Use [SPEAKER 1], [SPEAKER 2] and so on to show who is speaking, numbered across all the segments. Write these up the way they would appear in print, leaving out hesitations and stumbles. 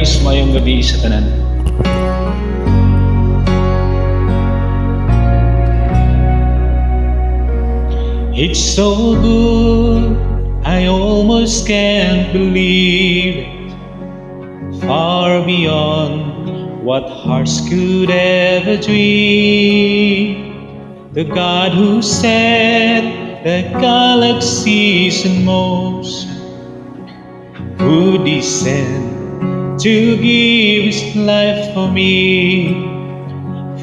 [SPEAKER 1] prayers mayong gabi sa tanan. It's so good, I almost can't believe it. Far beyond what hearts could ever dream. The God who set the galaxies in motion would descend to give His life for me.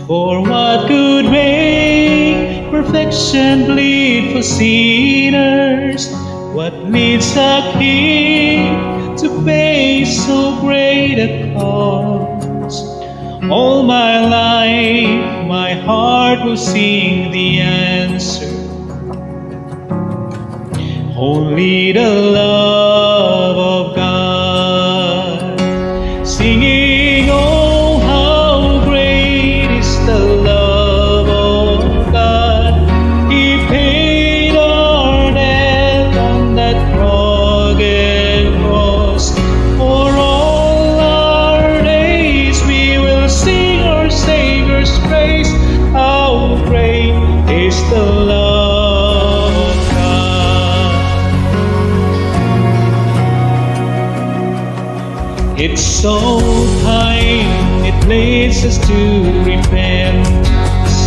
[SPEAKER 1] For what could make perfection bleed for sinners? What needs a king to pay so great a cost? All my life my heart will sing the answer. Only the love of God. Singing, oh how great is the love of God. He paid our debt on that rugged cross. For all our days we will sing our Savior's praise. How great is the love of God. It's so kind, it leads us to repentance,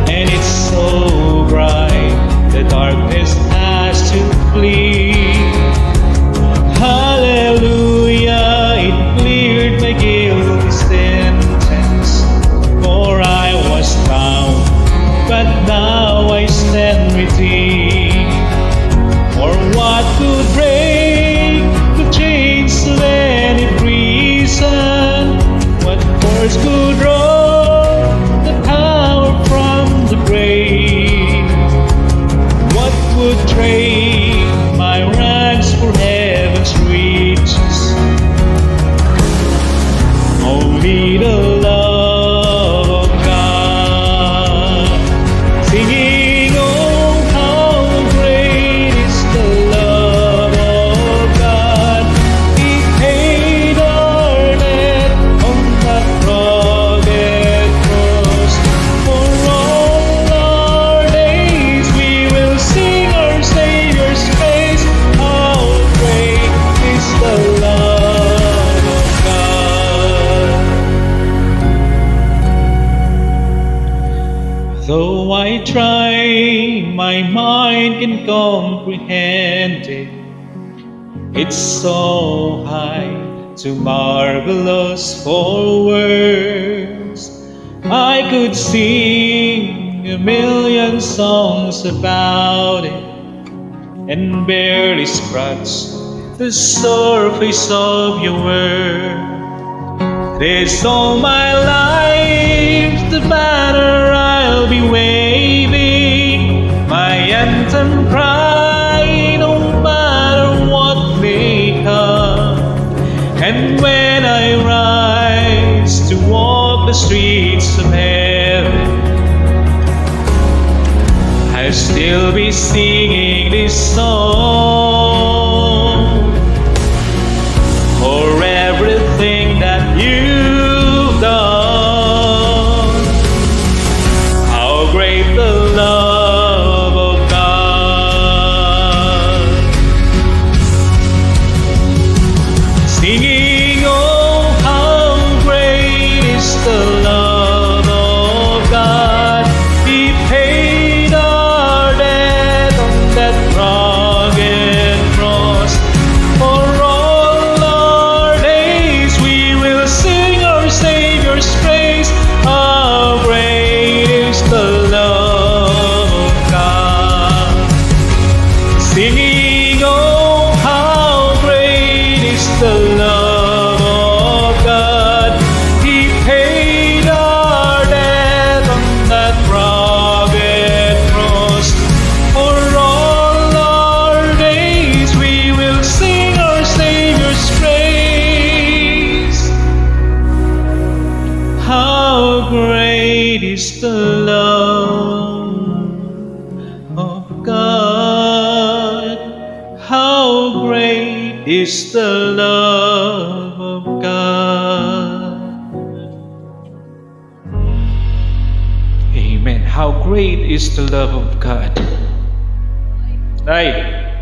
[SPEAKER 1] and it's so bright, the darkness has to flee. Hallelujah, it cleared my guilty sentence, for I was bound, but now I stand redeemed. For what could break the chains of any prison? What force could draw the power from the grave? What would trade my rags for heaven's riches? Only the love of God. Singing, oh how great is the love of God. He paid our debt on that rugged cross. For all our days we will sing our Savior's praise. How great is the love of God. Though I try, my mind can comprehend it. It's so high, too marvelous for words. I could sing a million songs about it and barely scratch the surface of your word. This all my life, the banner I'll be waving, my anthem cry, no matter what may come. And when I rise to walk the streets of heaven, I'll still be singing this song. For everything that you've done, how great the love of God. Singing, oh how great is the love of God. He paid our debt on that rugged cross. For all our days we will sing our Savior's praise. How great is the love of God. Singing, oh how great is the love of God. He paid our debt on that rugged cross. For all our days we will sing our Savior's praise. How great is the love of God. How great is the love of God. how great is the love of God. Đây,